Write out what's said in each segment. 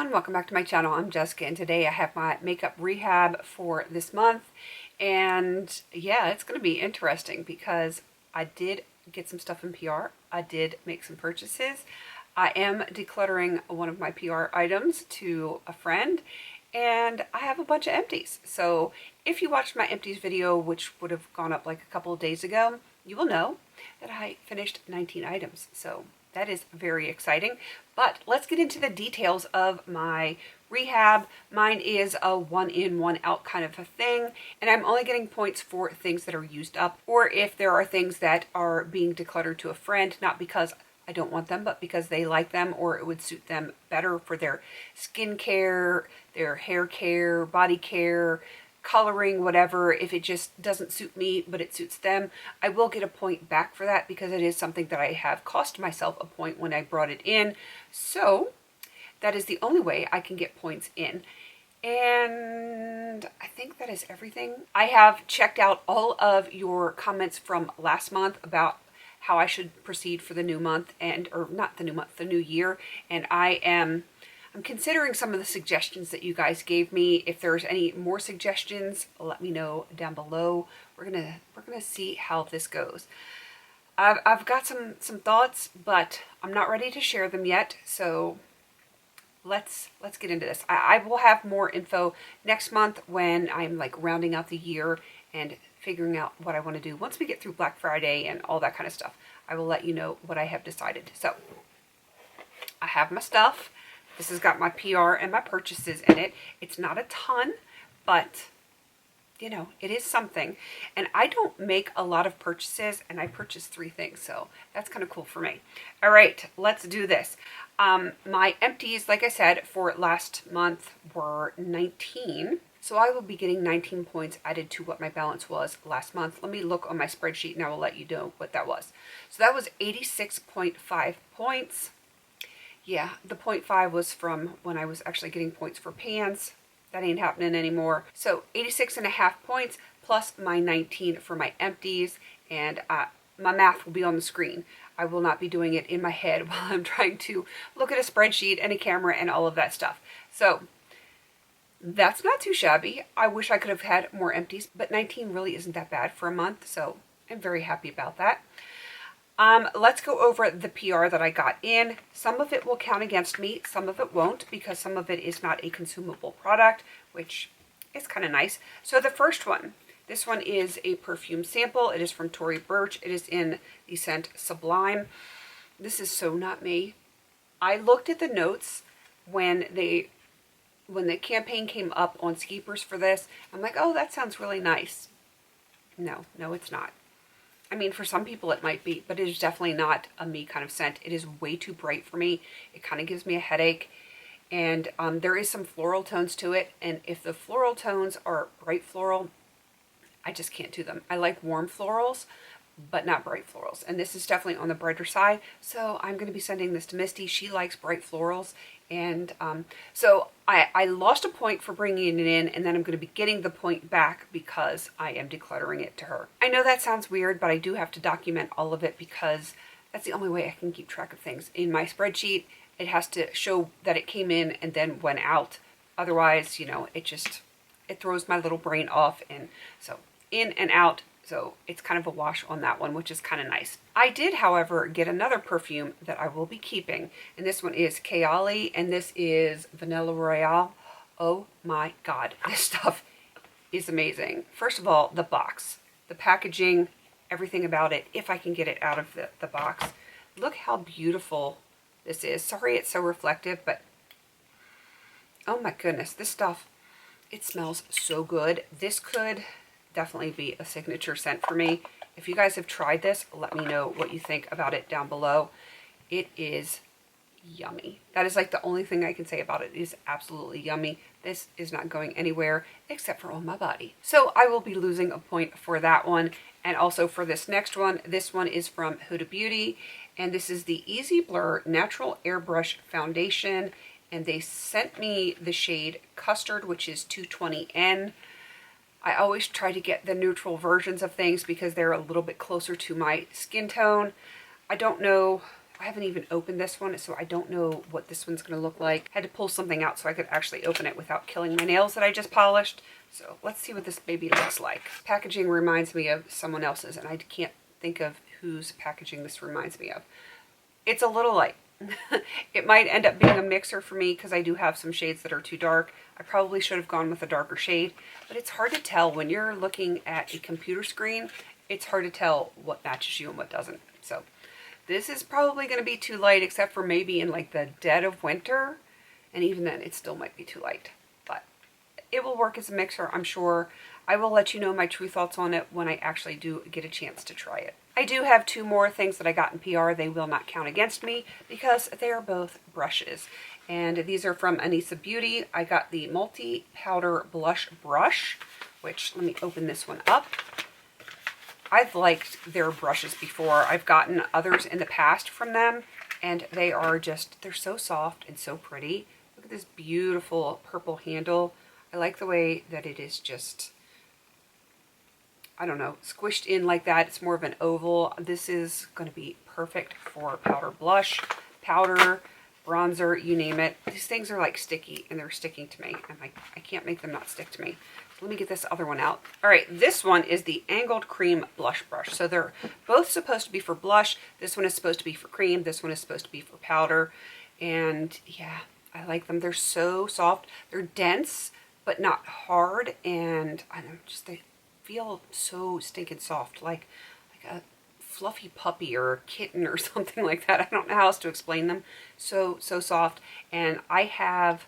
everyone, welcome back to my channel. I'm Jessica and today I have my makeup rehab for this month, and yeah, it's going to be interesting because I did get some stuff in PR. I did make some purchases. I am decluttering one of my PR items to a friend, and I have a bunch of empties. So if you watched my empties video, which would have gone up like a couple of days ago, you will know that I finished 19 items. So that is very exciting. But let's get into the details of my rehab. Mine is a one in, one out kind of a thing, and I'm only getting points for things that are used up, or if there are things that are being decluttered to a friend, not because I don't want them, but because they like them or it would suit them better for their skin care, their hair care, body care, coloring, whatever. If it just doesn't suit me but it suits them, I will get a point back for that because it is something that I have cost myself a point when I brought it in. So that is the only way I can get points in. And I think that is everything. I have checked out all of your comments from last month about how I should proceed for the new month, or not the new month, the new year. And I'm considering some of the suggestions that you guys gave me. If there's any more suggestions, let me know down below. We're gonna see how this goes. I've got some thoughts, but I'm not ready to share them yet. So let's get into this. I will have more info next month when I'm like rounding out the year and figuring out what I want to do. Once we get through Black Friday and all that kind of stuff, I will let you know what I have decided. So I have my stuff. This has got my PR and my purchases in it. It's not a ton, but you know, it is something. And I don't make a lot of purchases, and I purchased 3 things, so that's kind of cool for me. All right, let's do this. My empties, like I said, for last month were 19. So I will be getting 19 points added to what my balance was last month. Let me look on my spreadsheet and I will let you know what that was. So that was 86.5 points. Yeah, the 0.5 was from when I was actually getting points for pans. That ain't happening anymore. So 86.5 points plus my 19 for my empties, and my math will be on the screen. I will not be doing it in my head while I'm trying to look at a spreadsheet and a camera and all of that stuff. So that's not too shabby. I wish I could have had more empties, but 19 really isn't that bad for a month, so I'm very happy about that. Let's go over the PR that I got in. Some of it will count against me, some of it won't, because some of it is not a consumable product, which is kind of nice. So the first one, this one is a perfume sample. It is from Tory Burch. It is in the scent Sublime. This is so not me. I looked at the notes when the campaign came up on Skeepers for this. I'm like, oh, that sounds really nice. No, it's not. I mean, for some people it might be, but it is definitely not a me kind of scent. It is way too bright for me. It kind of gives me a headache. And there is some floral tones to it. And if the floral tones are bright floral, I just can't do them. I like warm florals, but not bright florals. And this is definitely on the brighter side. So I'm going to be sending this to Misty. She likes bright florals. And so I lost a point for bringing it in, and then I'm going to be getting the point back because I am decluttering it to her. I know that sounds weird, but I do have to document all of it because that's the only way I can keep track of things. In my spreadsheet, it has to show that it came in and then went out. Otherwise, you know, it throws my little brain off. And so in and out. So it's kind of a wash on that one, which is kind of nice. I did, however, get another perfume that I will be keeping. And this one is Kayali, and this is Vanilla Royale. Oh my God, this stuff is amazing. First of all, the box, the packaging, everything about it, if I can get it out of the box. Look how beautiful this is. Sorry it's so reflective, but oh my goodness, this stuff, it smells so good. This could definitely be a signature scent for me. If you guys have tried this, let me know what you think about it down below. It is yummy. That is like the only thing I can say about it. It is absolutely yummy. This is not going anywhere except for on my body. So I will be losing a point for that one. And also for this next one. This one is from Huda Beauty, and this is the Easy Blur Natural Airbrush Foundation, and they sent me the shade Custard, which is 220N. I always try to get the neutral versions of things because they're a little bit closer to my skin tone. I don't know I haven't even opened this one, so I don't know what this one's going to look like. I had to pull something out so I could actually open it without killing my nails that I just polished. So let's see what this baby looks like. Packaging reminds me of someone else's, and I can't think of whose packaging this reminds me of. It's a little light. It might end up being a mixer for me because I do have some shades that are too dark. I probably should have gone with a darker shade, but it's hard to tell when you're looking at a computer screen. It's hard to tell what matches you and what doesn't. So this is probably going to be too light, except for maybe in like the dead of winter, and even then it still might be too light. But it will work as a mixer, I'm sure. I will let you know my true thoughts on it when I actually do get a chance to try it. I do have two more things that I got in PR. They will not count against me because they are both brushes. And these are from Anissa Beauty. I got the Multi Powder Blush Brush, which, let me open this one up. I've liked their brushes before. I've gotten others in the past from them, and they are just, they're so soft and so pretty. Look at this beautiful purple handle. I like the way that it is just, I don't know, squished in like that. It's more of an oval. This is going to be perfect for powder blush, powder, bronzer, you name it. These things are like sticky, and they're sticking to me. I'm like, I can't make them not stick to me. So let me get this other one out. All right, this one is the Angled Cream Blush Brush. So they're both supposed to be for blush. This one is supposed to be for cream. This one is supposed to be for powder. And yeah, I like them. They're so soft. They're dense, but not hard. And I don't know, just they feel so stinking soft, like a fluffy puppy or a kitten or something like that. I don't know how else to explain them. So soft. And I have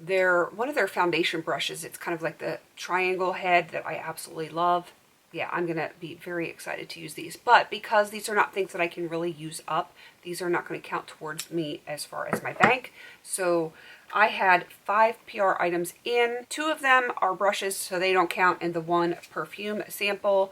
one of their foundation brushes. It's kind of like the triangle head that I absolutely love. Yeah, I'm gonna be very excited to use these. But because these are not things that I can really use up, these are not going to count towards me as far as my bank. So I had 5 PR items in. 2 of them are brushes, so they don't count, and the 1 perfume sample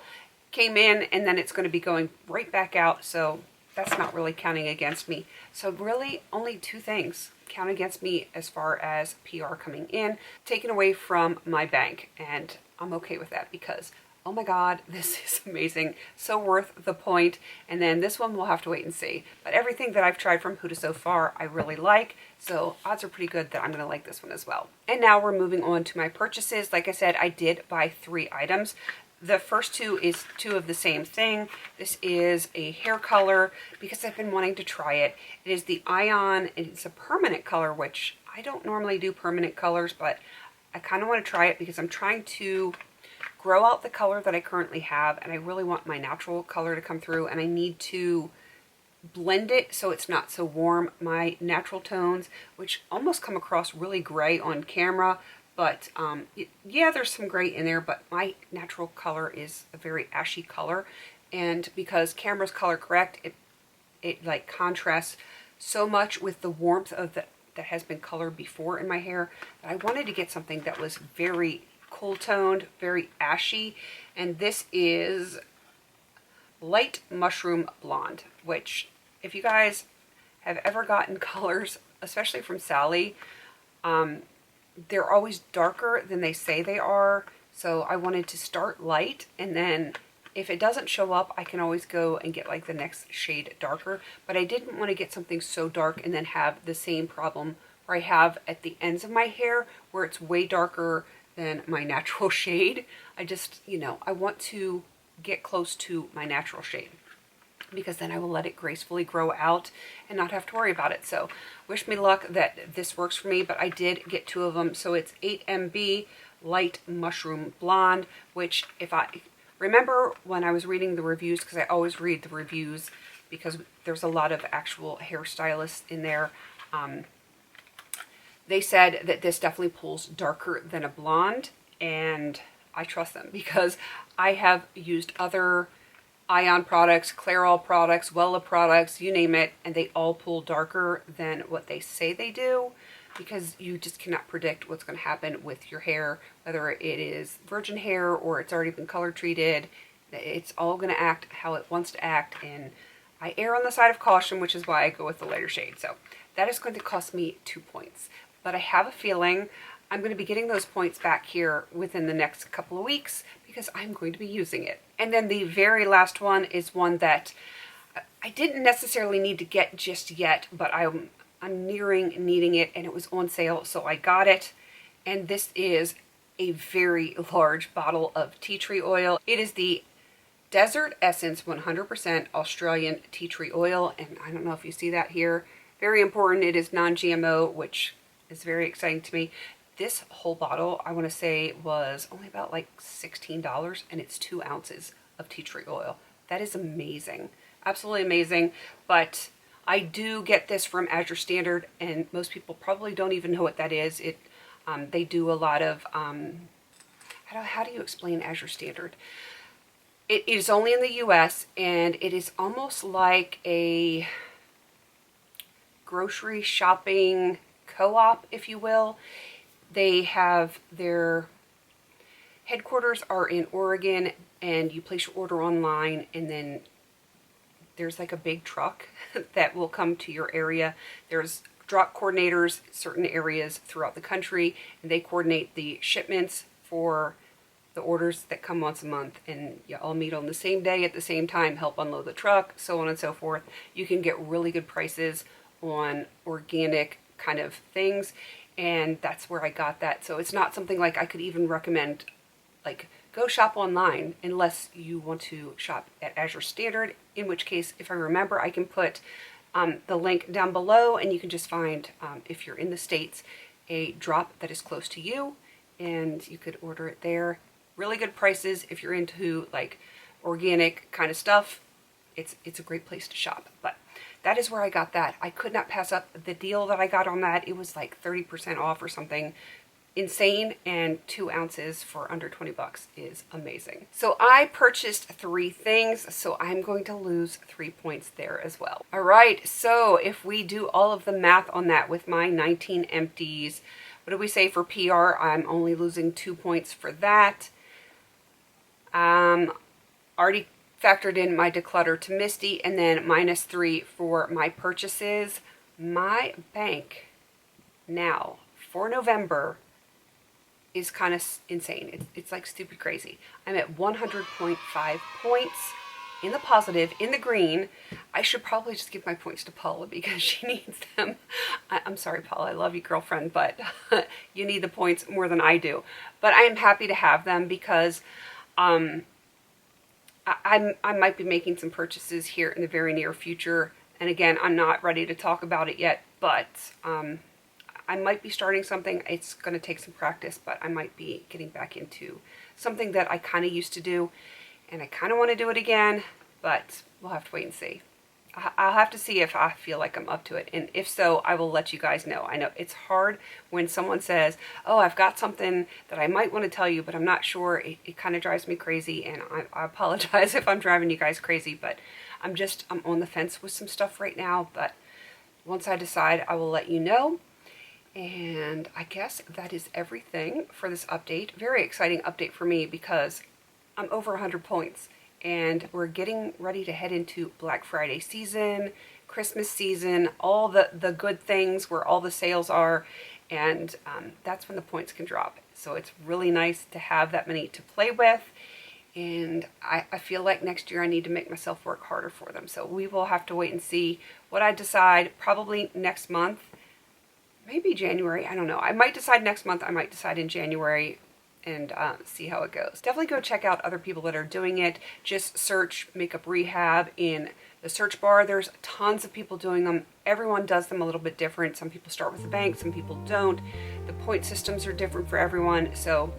came in, and then it's going to be going right back out, so that's not really counting against me. So really only 2 things count against me as far as PR coming in, taken away from my bank, and I'm okay with that because, oh my God, this is amazing. So worth the point. And then this one we'll have to wait and see. But everything that I've tried from Huda so far, I really like. So odds are pretty good that I'm going to like this one as well. And now we're moving on to my purchases. Like I said, I did buy 3 items. The first 2 is 2 of the same thing. This is a hair color because I've been wanting to try it. It is the Ion. It's a permanent color, which I don't normally do permanent colors, but I kind of want to try it because I'm trying to grow out the color that I currently have, and I really want my natural color to come through, and I need to blend it so it's not so warm. My natural tones, which almost come across really gray on camera, but yeah, there's some gray in there, but my natural color is a very ashy color, and because camera's color correct, it like contrasts so much with the warmth of that has been colored before in my hair that I wanted to get something that was very cool toned, very ashy, and this is Light Mushroom Blonde, which if you guys have ever gotten colors, especially from Sally, they're always darker than they say they are. So I wanted to start light, and then if it doesn't show up, I can always go and get like the next shade darker. But I didn't want to get something so dark and then have the same problem where I have at the ends of my hair where it's way darker than my natural shade. I just, you know, I want to get close to my natural shade because then I will let it gracefully grow out and not have to worry about it. So wish me luck that this works for me, but I did get 2 of them. So it's 8MB Light Mushroom Blonde, which if I remember when I was reading the reviews, because I always read the reviews because there's a lot of actual hairstylists in there, they said that this definitely pulls darker than a blonde, and I trust them because I have used other Ion products, Clairol products, Wella products, you name it, and they all pull darker than what they say they do because you just cannot predict what's going to happen with your hair, whether it is virgin hair or it's already been color treated. It's all going to act how it wants to act, and I err on the side of caution, which is why I go with the lighter shade. So that is going to cost me 2 points. But I have a feeling I'm going to be getting those points back here within the next couple of weeks because I'm going to be using it. And then the very last one is one that I didn't necessarily need to get just yet, but I'm nearing needing it, and it was on sale, so I got it. And this is a very large bottle of tea tree oil. It is the Desert Essence 100% Australian tea tree oil, and I don't know if you see that here. Very important, it is non-GMO, which is very exciting to me. This whole bottle, I want to say, was only about like $16, and it's 2 ounces of tea tree oil. That is amazing. Absolutely amazing. But I do get this from Azure Standard, and most people probably don't even know what that is. They do a lot of, how do you explain Azure Standard? It is only in the US, and it is almost like a grocery shopping co-op, if you will. They have their headquarters are in Oregon, and you place your order online, and then there's like a big truck that will come to your area. There's drop coordinators in certain areas throughout the country, and they coordinate the shipments for the orders that come once a month, and you all meet on the same day at the same time, help unload the truck, so on and so forth. You can get really good prices on organic kind of things, and that's where I got that. So it's not something like I could even recommend, like, go shop online unless you want to shop at Azure Standard, in which case, if I remember, I can put the link down below, and you can just find, if you're in the States, a drop that is close to you, and you could order it there. Really good prices if you're into like organic kind of stuff. It's a great place to shop. But that is where I got that. I could not pass up the deal that I got on that. It was like 30% off or something insane, and 2 ounces for under 20 bucks is amazing. So I purchased 3 things, so I'm going to lose 3 points there as well. All right, so if we do all of the math on that with my 19 empties, what do we say for PR? I'm only losing 2 points for that. Already factored in my declutter to Misty, and then -3 for my purchases. My bank now for November is kind of insane. It's like stupid crazy. I'm at 100.5 points in the positive, in the green. I should probably just give my points to Paula because she needs them. I'm sorry, Paula, I love you, girlfriend, but you need the points more than I do. But I am happy to have them because I might be making some purchases here in the very near future. And again, I'm not ready to talk about it yet, but I might be starting something. It's going to take some practice, but I might be getting back into something that I kind of used to do, and I kind of want to do it again, but we'll have to wait and see. I'll have to see if I feel like I'm up to it, and if so, I will let you guys know. I know it's hard when someone says, oh, I've got something that I might want to tell you, but I'm not sure. It kind of drives me crazy, and I apologize if I'm driving you guys crazy, but I'm on the fence with some stuff right now, but once I decide, I will let you know. And I guess that is everything for this update. Very exciting update for me because I'm over 100 points. And we're getting ready to head into Black Friday season, Christmas season, all the good things where all the sales are, and that's when the points can drop. So it's really nice to have that many to play with, and I feel like next year I need to make myself work harder for them. So we will have to wait and see what I decide, probably next month, maybe January, I don't know. I might decide next month, I might decide in January, and see how it goes. Definitely go check out other people that are doing it. Just search Makeup Rehab in the search bar. There's tons of people doing them. Everyone does them a little bit different. Some people start with the bank, some people don't. The point systems are different for everyone. So,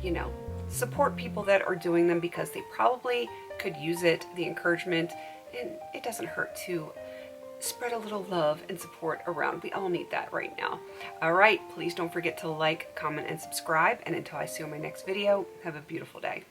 you know, support people that are doing them because they probably could use it, the encouragement, and it doesn't hurt to spread a little love and support around. We all need that right now. All right, please don't forget to like, comment, and subscribe. And until I see you in my next video, have a beautiful day.